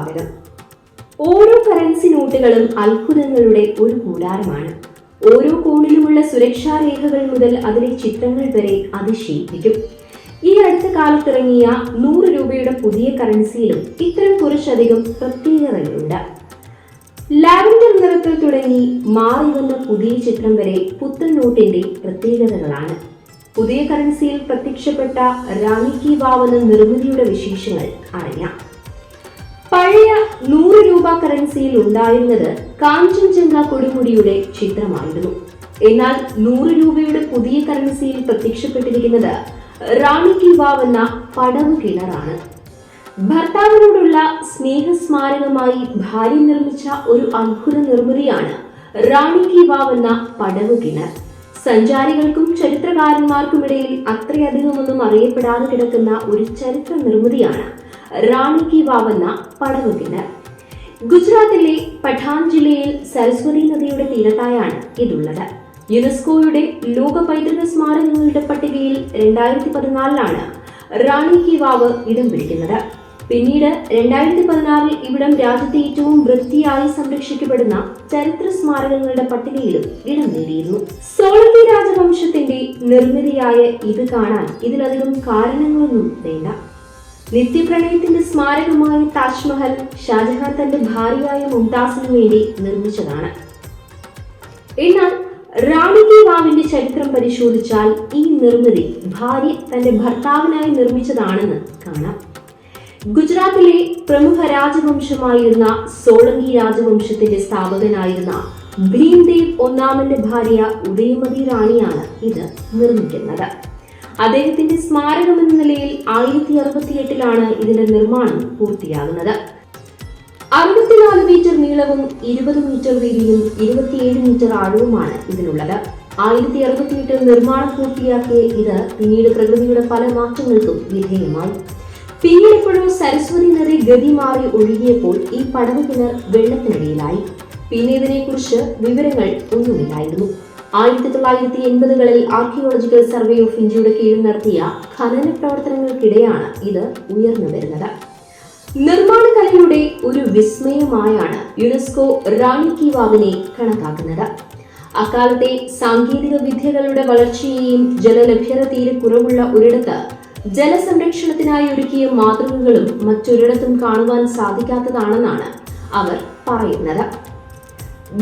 സ്വാഗതം. ഓരോ കറൻസി നോട്ടുകളും അത്ഭുതങ്ങളുടെ ഒരു കൂടാരമാണ്. ഓരോ കോണിലുമുള്ള സുരക്ഷാ രേഖകൾ മുതൽ അതിലെ ചിത്രങ്ങൾ വരെ അതിശയിപ്പിക്കും. ഈ അടുത്ത കാലത്തിറങ്ങിയ 100 രൂപയുടെ പുതിയ കറൻസിയിലും ഇത്തരം കുറച്ചധികം പ്രത്യേകതകളുണ്ട്. ലാവൻഡർ നിറത്തിൽ തുടങ്ങി മാറി വന്ന പുതിയ ചിത്രം വരെ പുത്തൻ നോട്ടിന്റെ പ്രത്യേകതകളാണ്. പുതിയ കറൻസിയിൽ പ്രത്യക്ഷപ്പെട്ട റാണി കി വാവ് എന്ന നിർമ്മിതിയുടെ വിശേഷങ്ങൾ അറിയാം. പഴയ 100 രൂപ കറൻസിയിൽ ഉണ്ടായിരുന്നത് കാഞ്ചൻജംഗ കൊടുമുടിയുടെ ചിത്രമായിരുന്നു. എന്നാൽ 100 രൂപയുടെ പുതിയ കറൻസിയിൽ പ്രത്യക്ഷപ്പെട്ടിരിക്കുന്നത് റാണി കി വാവ് എന്ന പടവ് കിണറാണ്. ഭർത്താവിനോടുള്ള സ്നേഹസ്മാരകമായി ഭാര്യ നിർമ്മിച്ച ഒരു അത്ഭുത നിർമ്മിതിയാണ് റാണി കി വാവ് എന്ന പടവ് കിണർ. സഞ്ചാരികൾക്കും ചരിത്രകാരന്മാർക്കുമിടയിൽ അത്രയധികമൊന്നും അറിയപ്പെടാതെ കിടക്കുന്ന ഒരു ചരിത്ര നിർമ്മിതിയാണ് റാണി കി വാവ് എന്ന പടവ് കിണർ. ഗുജറാത്തിലെ പഠാൻ ജില്ലയിൽ സരസ്വതി നദിയുടെ തീരത്തായാണ് ഇതുള്ളത്. യുനെസ്കോയുടെ ലോക പൈതൃക സ്മാരകങ്ങളുടെ പട്ടികയിൽ 2014 റാണി കി വാവ് ഇടം പിടിക്കുന്നത്. പിന്നീട് 2016 ഇവിടം രാജ്യത്തെ ഏറ്റവും വൃത്തിയായി സംരക്ഷിക്കപ്പെടുന്ന ചരിത്ര സ്മാരകങ്ങളുടെ പട്ടികയിലും ഇടം നേടിയിരുന്നു. സോളങ്കി രാജവംശത്തിന്റെ നിർമ്മിതിയായ ഇത് കാണാൻ ഇതിലധികം കാരണങ്ങളൊന്നും വേണ്ട. നിത്യപ്രണയത്തിന്റെ സ്മാരകമായ താജ്മഹൽ ഷാജഹാൻ തന്റെ ഭാര്യയായ മുംതാസിനു വേണ്ടി നിർമ്മിച്ചതാണ്. എന്നാൽ റാണി കി വാവിന്റെ ചരിത്രം പരിശോധിച്ചാൽ ഈ നിർമ്മിതി ഭാര്യ തന്റെ ഭർത്താവിനായി നിർമ്മിച്ചതാണെന്ന് കാണാം. ഗുജറാത്തിലെ പ്രമുഖ രാജവംശമായിരുന്ന സോളങ്കി രാജവംശത്തിന്റെ സ്ഥാപകനായിരുന്ന ഭീംദേവ് ഒന്നാമന്റെ ഭാര്യ ഉദയമതി റാണിയാണ് ഇത് നിർമ്മിക്കുന്നത്. അദ്ദേഹത്തിന്റെ സ്മാരകം എന്ന നിലയിൽ 1068 ഇതിന്റെ നിർമ്മാണം പൂർത്തിയാകുന്നത്. 64 മീറ്റർ നീളവും 20 മീറ്റർ വീതിയും 27 മീറ്റർ ആഴവുമാണ് ഇതിനുള്ളത്. 1068 നിർമ്മാണം പൂർത്തിയാക്കിയ ഇത് പിന്നീട് പ്രകൃതിയുടെ പല മാറ്റങ്ങൾക്കും വിധേയമായി. പിന്നീട് എപ്പോഴും സരസ്വതി നദി ഗതി മാറി ഒഴുകിയപ്പോൾ ഈ പടവ് കിണർ വെള്ളത്തിനടിയിലായി. പിന്നെ ഇതിനെക്കുറിച്ച് വിവരങ്ങൾ ഒന്നുമില്ലായിരുന്നു. 1980കളിൽ ആർക്കിയോളജിക്കൽ സർവേ ഓഫ് ഇന്ത്യയുടെ കീഴിൽ നടത്തിയ ഖനന പ്രവർത്തനങ്ങൾക്കിടെയാണ് ഇത് ഉയർന്നു വരുന്നത്. നിർമ്മാണ കലയുടെ ഒരു വിസ്മയമായാണ് യുനെസ്കോ റാണി കി വാവിനെ കണക്കാക്കുന്നത്. അക്കാലത്തെ സാങ്കേതിക വിദ്യകളുടെ വളർച്ചയെയും ജലലഭ്യത തീരെ കുറവുള്ള ഒരിടത്ത് ജലസംരക്ഷണത്തിനായി ഒരുക്കിയ മാതൃകകളും മറ്റൊരിടത്തും കാണുവാൻ സാധിക്കാത്തതാണെന്നാണ് അവർ പറയുന്നത്.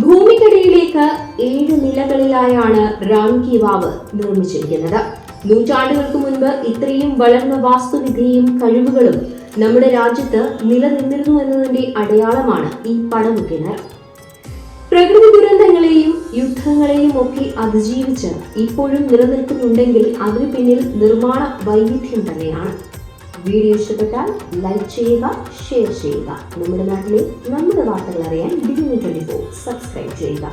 ഭൂമിക്കടിയിലേക്ക് 7 നിലകളിലായാണ് റാണി കി വാവ് നിർമ്മിച്ചിരിക്കുന്നത്. നൂറ്റാണ്ടുകൾക്ക് മുൻപ് ഇത്രയും വളർന്ന വാസ്തുവിദ്യയും കഴിവുകളും നമ്മുടെ രാജ്യത്ത് നിലനിന്നിരുന്നു എന്നതിന്റെ അടയാളമാണ് ഈ പടവ് കിണർ. പ്രകൃതി ദുരന്തങ്ങളെയും യുദ്ധങ്ങളെയും ഒക്കെ അതിജീവിച്ച് ഇപ്പോഴും നിലനിൽക്കുന്നുണ്ടെങ്കിൽ അതിനു പിന്നിൽ നിർമ്മാണ വൈവിധ്യം തന്നെയാണ്. വീഡിയോ ഇഷ്ടപ്പെട്ടാൽ ലൈക്ക് ചെയ്യുക, ഷെയർ ചെയ്യുക. നമ്മുടെ നാട്ടിലെ നമ്മുടെ വാർത്തകൾ അറിയാൻ DD24 സബ്സ്ക്രൈബ് ചെയ്യുക.